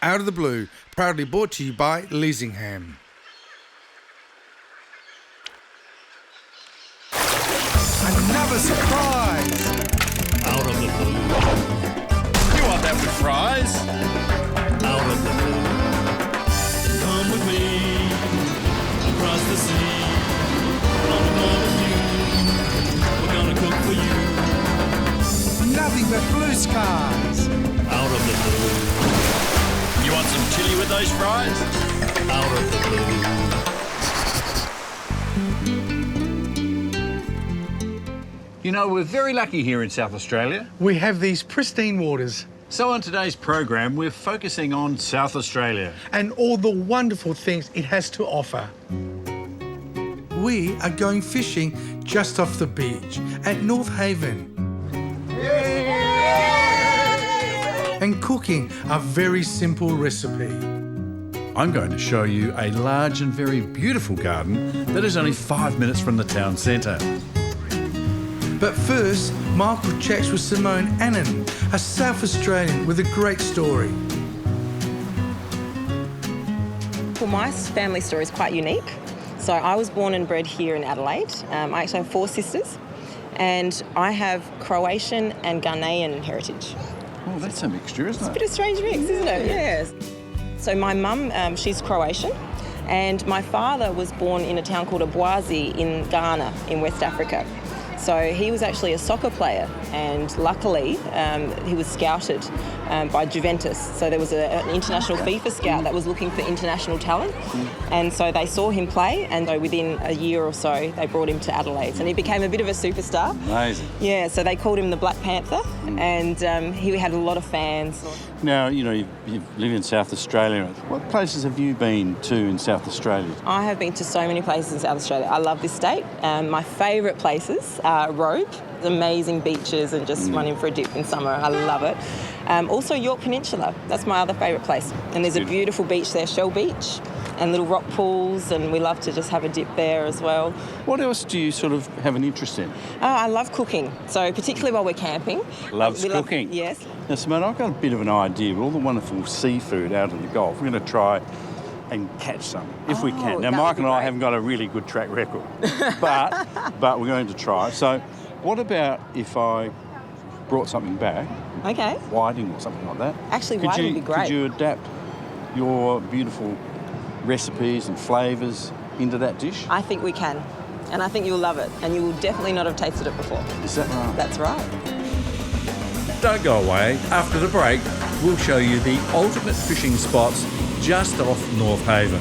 Out of the Blue, proudly brought to you by Leasingham. Another surprise! Out of the blue. You want that with fries? Out of the blue. Come with me across the sea. On a barbecue. We're gonna cook for you. Nothing but blue skies! Out of the blue. You want some chili with those fries? Out of the blue. You know, we're very lucky here in South Australia. We have these pristine waters So on today's program, we're focusing on South Australia. and all the wonderful things it has to offer. We are going fishing just off the beach at North Haven. And cooking a very simple recipe. I'm going to show you a large and very beautiful garden that is only 5 minutes from the town centre. But first, Michael chats with Simone Annan, a South Australian with a great story. Well, my family story is quite unique. So I was born and bred here in Adelaide. I actually have 4 sisters, and I have Croatian and Ghanaian heritage. Oh, that's a mixture, isn't It's a bit of a strange mix, isn't it? Yes. So my mum, she's Croatian, and my father was born in a town called Obuasi in Ghana, in West Africa. So he was actually a soccer player, and luckily he was scouted by Juventus. So there was an international FIFA scout that was looking for international talent, and so they saw him play, and so within a year or so they brought him to Adelaide, and he became a bit of a superstar. Amazing. Yeah, so they called him the Black Panther, and he had a lot of fans. Now, you know, you live in South Australia. What places have you been to in South Australia? I have been to so many places in South Australia. I love this state. My favourite places are Robe, amazing beaches and just running for a dip in summer. I love it. Also York Peninsula, that's my other favourite place. And there's a beautiful beach there, Shell Beach, and little rock pools, and we love to just have a dip there as well. What else do you sort of have an interest in? Oh, I love cooking, so particularly while we're camping. Loves cooking? Yes. Now, Simone, I've got a bit of an idea. With all the wonderful seafood out in the Gulf, we're going to try and catch some, if we can. Now, that Mike would be and I great. haven't got a really good track record, but we're going to try. So what about if I brought something back, Okay. whiting or something like that? Actually, whiting would be great. Could you adapt your beautiful recipes and flavours into that dish? I think we can, and I think you'll love it, and you will definitely not have tasted it before. Is that right? That's right. Don't go away. After the break, we'll show you the ultimate fishing spots just off North Haven.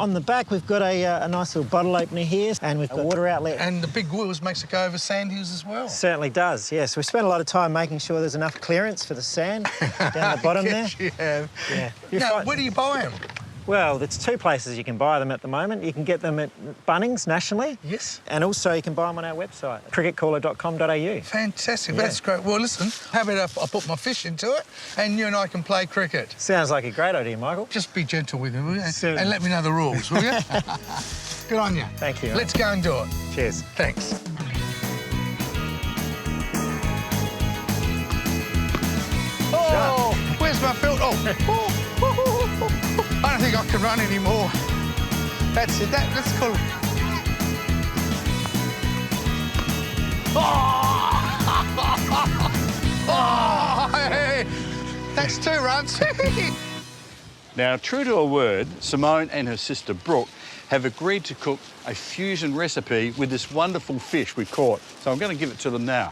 On the back, we've got a nice little bottle opener here, and we've got a water outlet. And the big wheels makes it go over sand hills as well. Certainly does, yes. We spent a lot of time making sure there's enough clearance for the sand down the bottom there. Yes, you have. Yeah. Now, where do you buy them? Well, there's two places you can buy them at the moment. You can get them at Bunnings nationally. Yes. And also you can buy them on our website, cricketcaller.com.au. Fantastic. Yeah. That's great. Well, listen, how about I put my fish into it and you and I can play cricket? Sounds like a great idea, Michael. Just be gentle with me, will you? Certainly. And let me know the rules, will you? Good on you. Thank you. Let's go and do it. Cheers. Thanks. Oh, where's my filter? Oh. I don't think I can run anymore. That's it. Let's call it. Oh, hey. That's 2 runs. Now, true to her word, Simone and her sister Brooke have agreed to cook a fusion recipe with this wonderful fish we caught. So I'm going to give it to them now.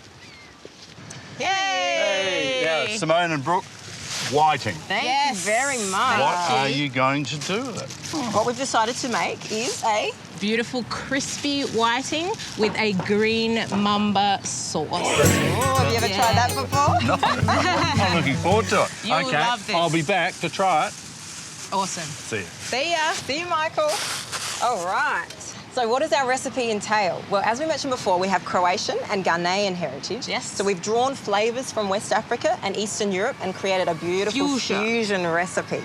Yay! Hey, now, Simone and Brooke, whiting. Thank you very much. What are you going to do with it? What we've decided to make is a beautiful crispy whiting with a green mamba sauce. Oh, have you ever tried that before? No. I'm looking forward to it. You will love this. I'll be back to try it. Awesome. See you. See ya. See you, Michael. All right. So what does our recipe entail? Well, as we mentioned before, we have Croatian and Ghanaian heritage. Yes. So we've drawn flavours from West Africa and Eastern Europe and created a beautiful fusion recipe.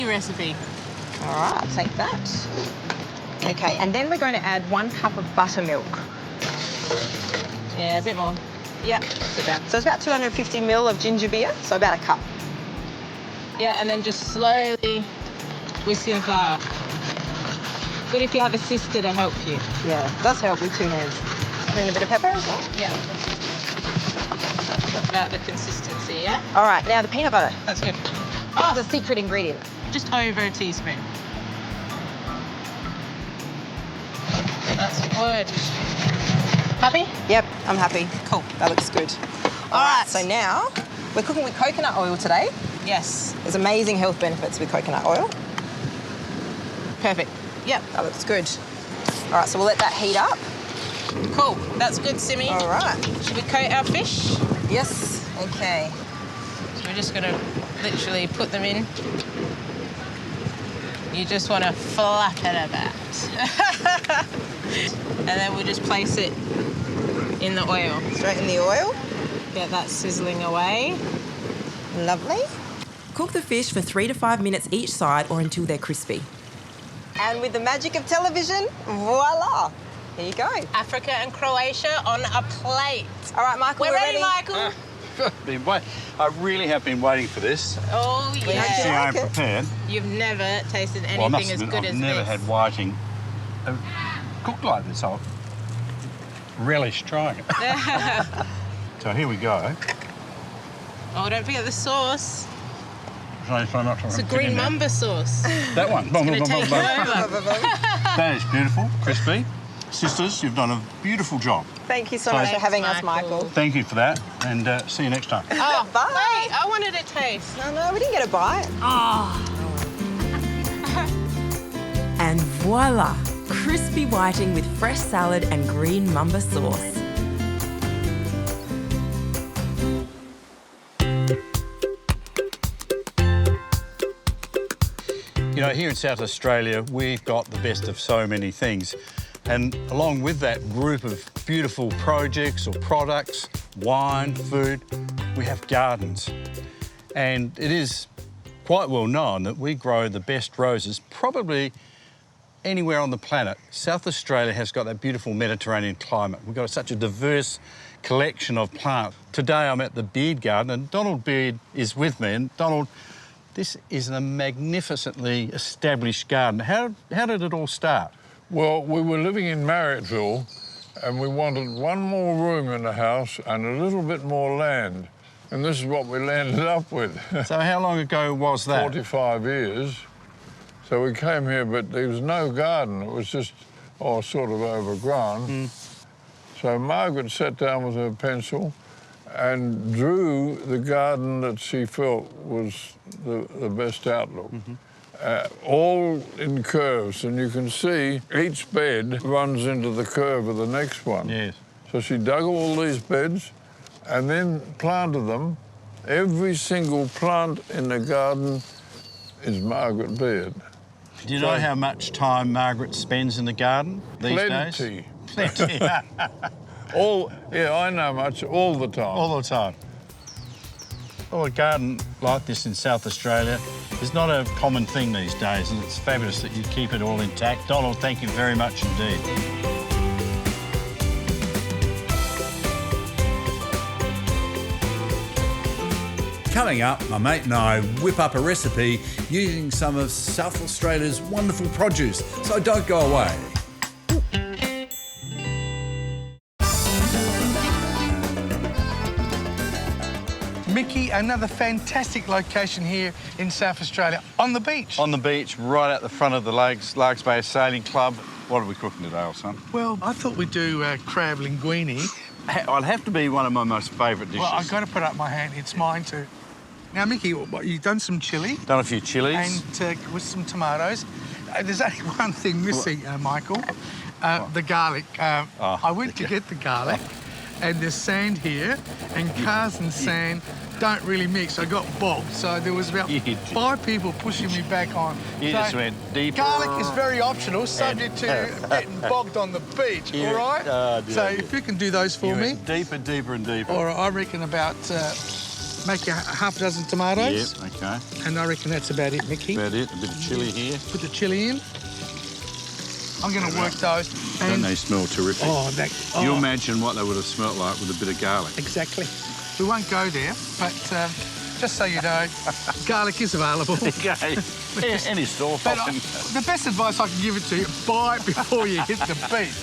Recipe. All right, I'll take that. Okay, and then we're going to add 1 cup of buttermilk. Yeah, a bit more. Yeah, so it's about 250 ml of ginger beer, so about a cup. Yeah, and then just slowly whisk and flour. Good if you have a sister to help you. Yeah, it does help with 2 hands. And a bit of pepper as well. Yeah. About the consistency, yeah? All right, now the peanut butter. That's good. Oh, the secret ingredient. Just over a teaspoon. That's good. Happy? Yep, I'm happy. Cool. That looks good. All right, so now we're cooking with coconut oil today. Yes. There's amazing health benefits with coconut oil. Perfect. Yep. That looks good. All right, so we'll let that heat up. Cool. That's good, Simmy. All right. Should we coat our fish? Yes. Okay. So we're just going to literally put them in. You just want to flap it about. And then we'll just place it in the oil. Straight in the oil. Get that sizzling away. Lovely. Cook the fish for 3 to 5 minutes each side or until they're crispy. And with the magic of television, voila. Here you go. Africa and Croatia on a plate. All right, Michael, We're ready, Michael. I really have been waiting for this. Oh, hope you yeah. I'm prepared. You've never tasted Well, I must anything as admit, good I've as never this. had whiting cooked like this. I'll relish trying it. So here we go. Oh, don't forget the sauce. It's It's a green mamba sauce. That one. It's going to take you over. That is beautiful, crispy. Sisters, you've done a beautiful job. Thank you so much for having us, Michael. Michael. Thank you for that, and see you next time. Oh, Bye. wait, I wanted a taste. No, we didn't get a bite. And voila! Crispy whiting with fresh salad and green mamba sauce. You know, here in South Australia, we've got the best of so many things. And along with that group of beautiful projects or products, wine, food, we have gardens. And it is quite well known that we grow the best roses probably anywhere on the planet. South Australia has got that beautiful Mediterranean climate. We've got such a diverse collection of plants. Today I'm at the Beard Garden and Donald Beard is with me. And Donald, this is a magnificently established garden. How did it all start? Well, we were living in Marriotteville and we wanted one more room in the house and a little bit more land. And this is what we landed up with. So how long ago was that? 45 years. So we came here, but there was no garden. It was just, sort of overgrown. So Margaret sat down with her pencil and drew the garden that she felt was the best outlook. All in curves, and you can see each bed runs into the curve of the next one. Yes. So she dug all these beds and then planted them. Every single plant in the garden is Margaret Beard. Do you know how much time Margaret spends in the garden these days? Plenty. Plenty. I know much, all the time. All the time. Well, a garden like this in South Australia is not a common thing these days, and it's fabulous that you keep it all intact. Donald, thank you very much indeed. Coming up, my mate and I whip up a recipe using some of South Australia's wonderful produce, so don't go away. Mickey, another fantastic location here in South Australia, on the beach. On the beach, right at the front of the Largs Bay Sailing Club. What are we cooking today, old son? Well, I thought we'd do crab linguine. It'll have to be one of my most favourite dishes. Well, I've got to put up my hand. It's mine too. Now, Mickey, you've done some chilli. Done a few chilies. And with some tomatoes. There's only one thing missing, Michael. The garlic. I went to get the garlic, and there's sand here, and cars and sand don't really mix. I got bogged, so there was about 5 people pushing me back on. You just went deeper. Garlic is very optional, subject to getting bogged on the beach, all right? So if you can do those for me. Deeper, deeper and deeper. Or I reckon about, make a half dozen tomatoes. Yep, okay. And I reckon that's about it, Mickey. About it, a bit of chilli here. Put the chilli in. I'm going to work those. Don't they smell terrific? You Oh, imagine what they would have smelt like with a bit of garlic. exactly. We won't go there, but just so you know, garlic is available. Okay. Any store. But the best advice I can give it to you, buy it before you hit the beach.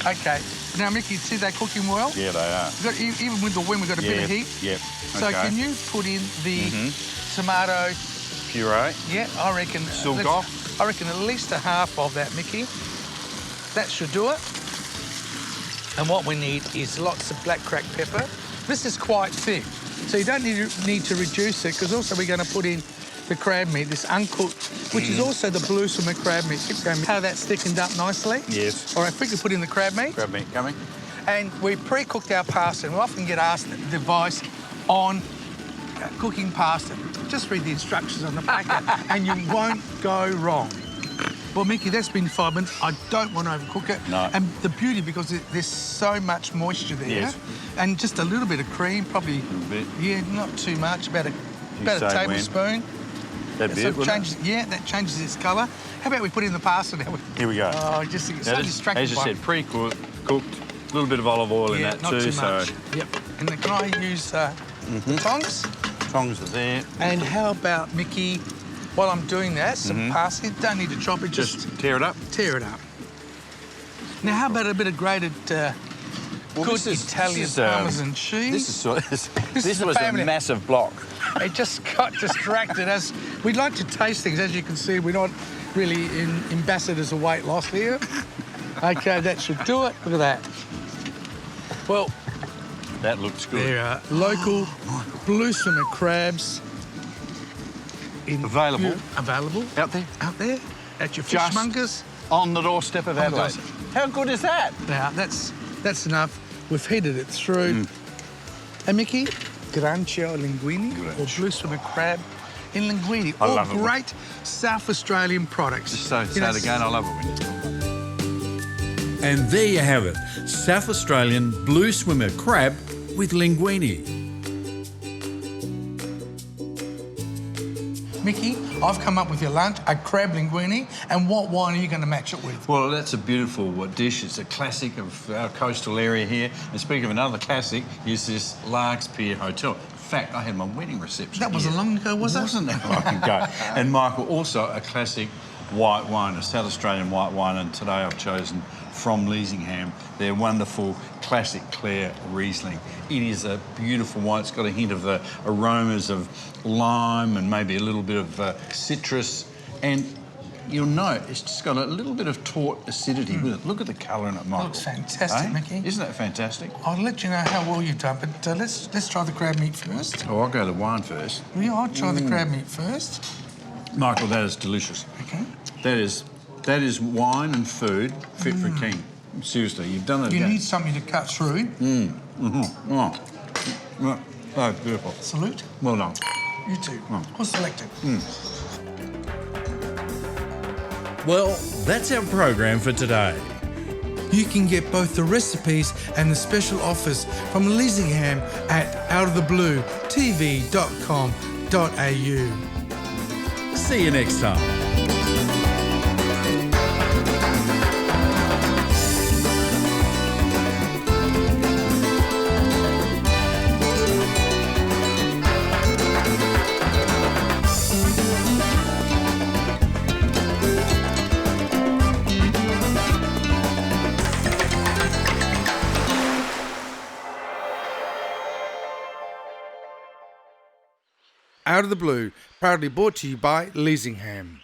Okay. Now, Mickey, see they cooking well? Yeah, they are. Even with the wind, we've got a bit of heat. Yep. So can you put in the tomato Puree. Yeah, I reckon. Silk off. I reckon at least a half of that, Mickey. That should do it. And what we need is lots of black cracked pepper. This is quite thick, so you don't need to reduce it, because also we're going to put in the crab meat, this uncooked, which is also the blue swimmer crab meat. Keep going. How that's thickened up nicely. Yes. All right, if we could put in the crab meat. Crab meat coming. And we pre-cooked our pasta, and we often get asked the advice on cooking pasta. Just read the instructions on the packet and you won't go wrong. Well, Mickey, that's been 5 minutes. I don't want to overcook it. No. And the beauty, because there's so much moisture there. Yes. And just a little bit of cream, probably. A little bit. Yeah, not too much, about a say tablespoon. That So bit, it changes, yeah, that changes its colour. How about we put in the pasta now? Here we go. Oh, just it's Now so this, distracting. as you said, pre-cooked, cooked, a little bit of olive oil in yeah, that not too. too much. So Yep. And then can I use the tongs? tongs are there. And how about, Mickey, while I'm doing that, some parsley. Don't need to chop it, just Tear it up. tear it up. Now, how about a bit of grated good Italian Parmesan cheese? This is a was a family- massive block. It just got distracted. As we'd like to taste things. As you can see, we're not really ambassadors of weight loss here. Okay, that should do it. Look at that. Well, That looks good. there are local blue swimmer crabs. Available. Available. Out there. Out there. At your Just fishmongers. on the doorstep of On the Adelaide. doorstep. How good is that? Now, that's enough. We've heated it through. And Mickey, grancio linguine or blue swimmer crab in linguine. I All love it. great South Australian products. Just say You know, it again. I love it when you talk. And there you have it, South Australian blue swimmer crab with linguine. Mickey, I've come up with your lunch, a crab linguine, and what wine are you going to match it with? Well, that's a beautiful dish. It's a classic of our coastal area here. And speaking of another classic, is this Lark's Pier Hotel. In fact, I had my wedding reception That wasn't here. long ago, was it? Wasn't that long ago? And Michael, also a classic white wine, a South Australian white wine, and today I've chosen from Leasingham, their wonderful classic Clare Riesling. It is a beautiful wine. It's got a hint of the aromas of lime and maybe a little bit of citrus. And you'll note it's just got a little bit of taut acidity with it. Look at the colour in it, Michael. Looks fantastic, Mickey. Isn't that fantastic? I'll let you know how well you've done, but let's try the crab meat first. Oh, I'll go to the wine first. Yeah, I'll try the crab meat first. Michael, that is delicious. Okay. That is wine and food fit for a king. Seriously, you've done it You again. need something to cut through. Oh, beautiful. Salute. Well done. You too. Well selected. Well, that's our program for today. You can get both the recipes and the special offers from Leasingham at outofthebluetv.com.au. See you next time. Out of the Blue, proudly brought to you by Leasingham.